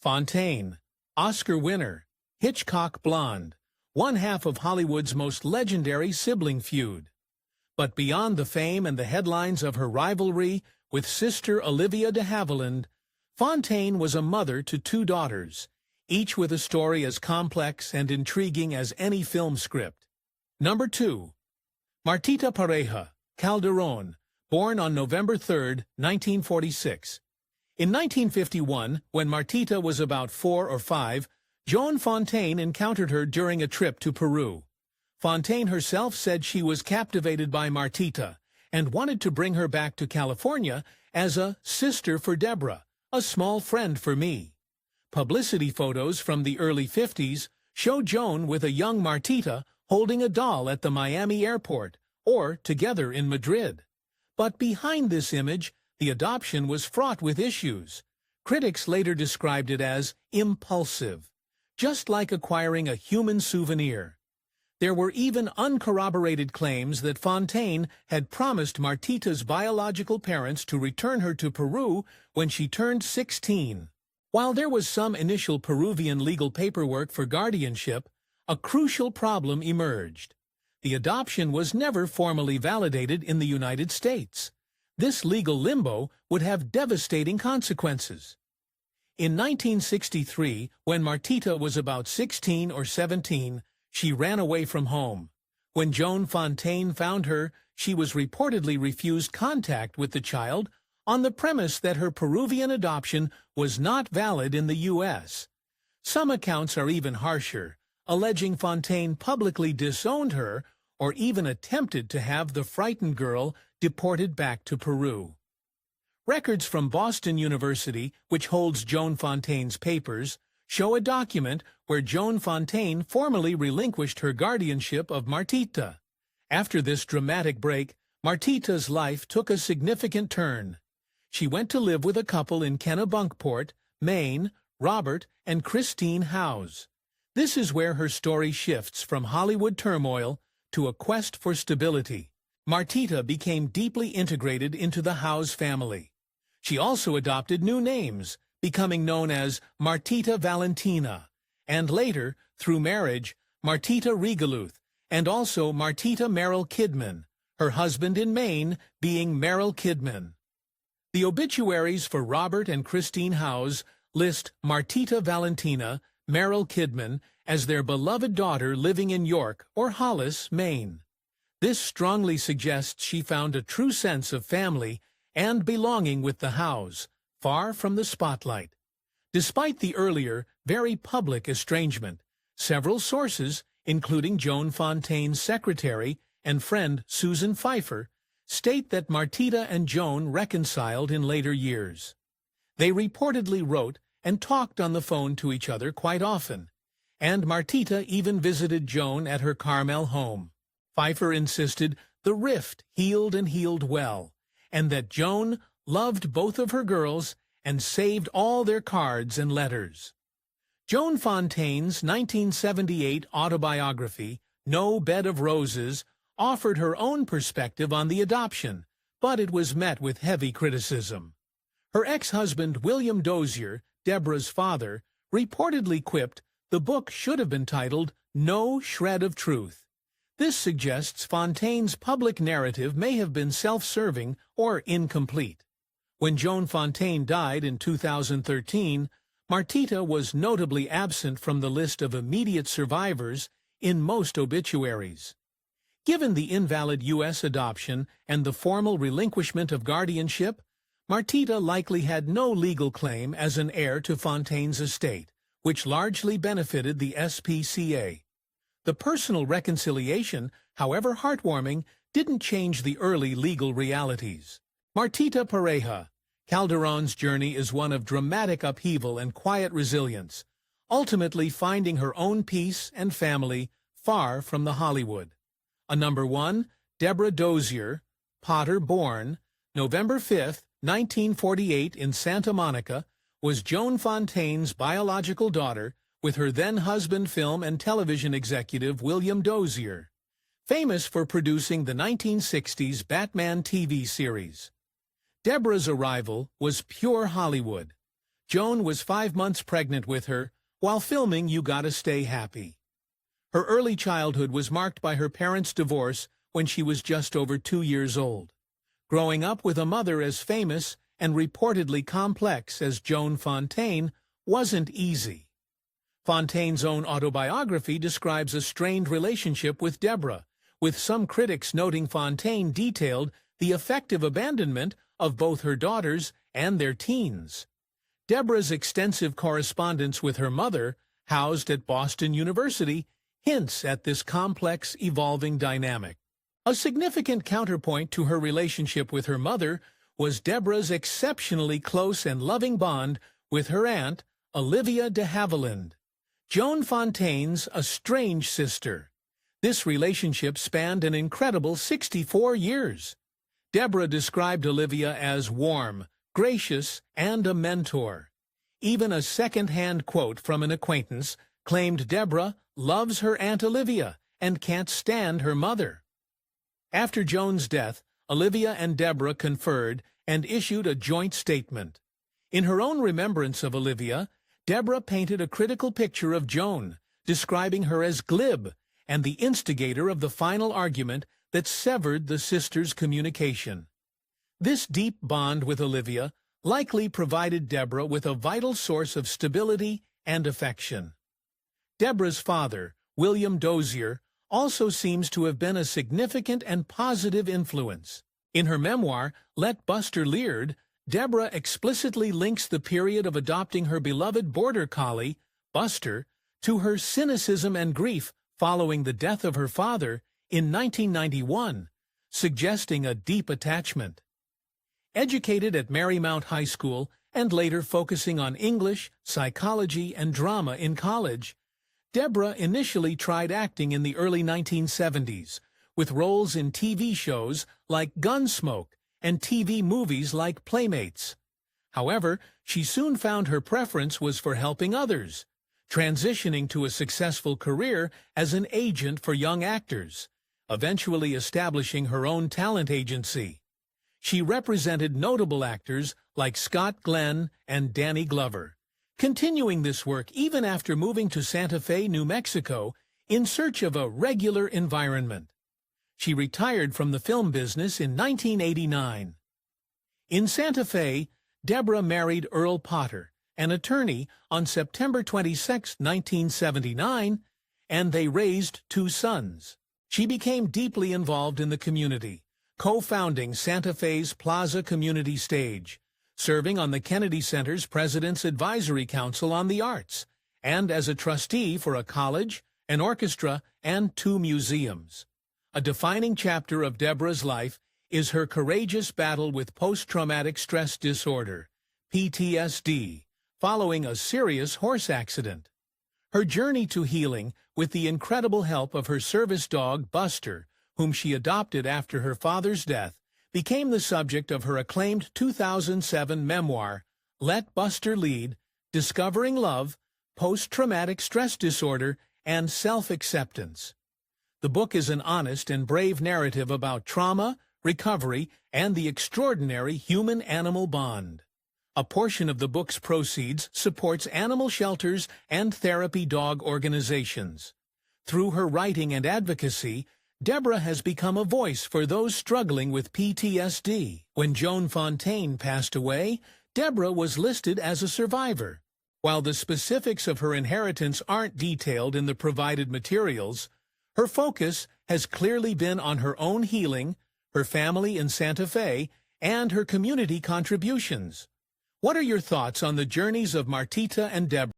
Fontaine, Oscar winner, Hitchcock blonde, one half of Hollywood's most legendary sibling feud. But beyond the fame and the headlines of her rivalry with sister Olivia de Havilland, Fontaine was a mother to two daughters, each with a story as complex and intriguing as any film script. Number 2. Martita Pareja, Calderón, born on November 3, 1946. In 1951, when Martita was about 4 or 5, Joan Fontaine encountered her during a trip to Peru. Fontaine herself said she was captivated by Martita and wanted to bring her back to California as a sister for Deborah, a small friend for me. Publicity photos from the early 50s show Joan with a young Martita holding a doll at the Miami airport or together in Madrid. But behind this image, the adoption was fraught with issues. Critics later described it as impulsive, just like acquiring a human souvenir. There were even uncorroborated claims that Fontaine had promised Martita's biological parents to return her to Peru when she turned 16. While there was some initial Peruvian legal paperwork for guardianship, a crucial problem emerged. The adoption was never formally validated in the United States. This legal limbo would have devastating consequences. In 1963, when Martita was about 16 or 17, she ran away from home. When Joan Fontaine found her, she was reportedly refused contact with the child on the premise that her Peruvian adoption was not valid in the U.S. Some accounts are even harsher, alleging Fontaine publicly disowned her or even attempted to have the frightened girl deported back to Peru. Records from Boston University, which holds Joan Fontaine's papers, show a document where Joan Fontaine formally relinquished her guardianship of Martita. After this dramatic break, Martita's life took a significant turn. She went to live with a couple in Kennebunkport, Maine, Robert and Christine Howes. This is where her story shifts from Hollywood turmoil to a quest for stability. Martita became deeply integrated into the Howes family. She also adopted new names, becoming known as Martita Valentina, and later, through marriage, Martita Regaluth, and also Martita Merrill Kidman, her husband in Maine being Merrill Kidman. The obituaries for Robert and Christine Howes list Martita Valentina, Merrill Kidman, as their beloved daughter living in York or Hollis, Maine. This strongly suggests she found a true sense of family and belonging with the Howes, far from the spotlight. Despite the earlier, very public estrangement, several sources, including Joan Fontaine's secretary and friend Susan Pfeiffer, state that Martita and Joan reconciled in later years. They reportedly wrote and talked on the phone to each other quite often, and Martita even visited Joan at her Carmel home. Pfeiffer insisted the rift healed and healed well, and that Joan loved both of her girls and saved all their cards and letters. Joan Fontaine's 1978 autobiography, No Bed of Roses, offered her own perspective on the adoption, but it was met with heavy criticism. Her ex-husband William Dozier, Deborah's father, reportedly quipped the book should have been titled No Shred of Truth. This suggests Fontaine's public narrative may have been self-serving or incomplete. When Joan Fontaine died in 2013, Martita was notably absent from the list of immediate survivors in most obituaries. Given the invalid U.S. adoption and the formal relinquishment of guardianship, Martita likely had no legal claim as an heir to Fontaine's estate, which largely benefited the SPCA. The personal reconciliation, however heartwarming, didn't change the early legal realities. Martita Pareja, Calderón's journey is one of dramatic upheaval and quiet resilience, ultimately finding her own peace and family far from the Hollywood. A number 1, Deborah Dozier, Potter born, November 5, 1948 in Santa Monica, was Joan Fontaine's biological daughter, with her then-husband film and television executive William Dozier, famous for producing the 1960s Batman TV series. Deborah's arrival was pure Hollywood. Joan was 5 months pregnant with her while filming You Gotta Stay Happy. Her early childhood was marked by her parents' divorce when she was just over 2 years old. Growing up with a mother as famous and reportedly complex as Joan Fontaine wasn't easy. Fontaine's own autobiography describes a strained relationship with Deborah, with some critics noting Fontaine detailed the effective abandonment of both her daughters and their teens. Deborah's extensive correspondence with her mother, housed at Boston University, hints at this complex, evolving dynamic. A significant counterpoint to her relationship with her mother was Deborah's exceptionally close and loving bond with her aunt, Olivia de Havilland, Joan Fontaine's estranged sister. This relationship spanned an incredible 64 years. Deborah described Olivia as warm, gracious, and a mentor. Even a second-hand quote from an acquaintance claimed Deborah loves her Aunt Olivia and can't stand her mother. After Joan's death, Olivia and Deborah conferred and issued a joint statement. In her own remembrance of Olivia, Deborah painted a critical picture of Joan, describing her as glib and the instigator of the final argument that severed the sisters' communication. This deep bond with Olivia likely provided Deborah with a vital source of stability and affection. Deborah's father, William Dozier, also seems to have been a significant and positive influence. In her memoir, Let Buster Leard, Deborah explicitly links the period of adopting her beloved border collie, Buster, to her cynicism and grief following the death of her father in 1991, suggesting a deep attachment. Educated at Marymount High School and later focusing on English, psychology, and drama in college, Deborah initially tried acting in the early 1970s, with roles in TV shows like Gunsmoke and TV movies like Playmates. However, she soon found her preference was for helping others, transitioning to a successful career as an agent for young actors, eventually establishing her own talent agency. She represented notable actors like Scott Glenn and Danny Glover, continuing this work even after moving to Santa Fe, New Mexico, in search of a regular environment. She retired from the film business in 1989. In Santa Fe, Deborah married Earl Potter, an attorney, on September 26, 1979, and they raised 2 sons. She became deeply involved in the community, co-founding Santa Fe's Plaza Community Stage, serving on the Kennedy Center's President's Advisory Council on the Arts, and as a trustee for a college, an orchestra, and 2 museums. A defining chapter of Deborah's life is her courageous battle with post-traumatic stress disorder, PTSD, following a serious horse accident. Her journey to healing, with the incredible help of her service dog, Buster, whom she adopted after her father's death, became the subject of her acclaimed 2007 memoir, Let Buster Lead, Discovering Love, Post-Traumatic Stress Disorder, and Self-Acceptance. The book is an honest and brave narrative about trauma, recovery, and the extraordinary human-animal bond. A portion of the book's proceeds supports animal shelters and therapy dog organizations. Through her writing and advocacy, Deborah has become a voice for those struggling with PTSD. When Joan Fontaine passed away, Deborah was listed as a survivor. While the specifics of her inheritance aren't detailed in the provided materials, her focus has clearly been on her own healing, her family in Santa Fe, and her community contributions. What are your thoughts on the journeys of Martita and Deborah?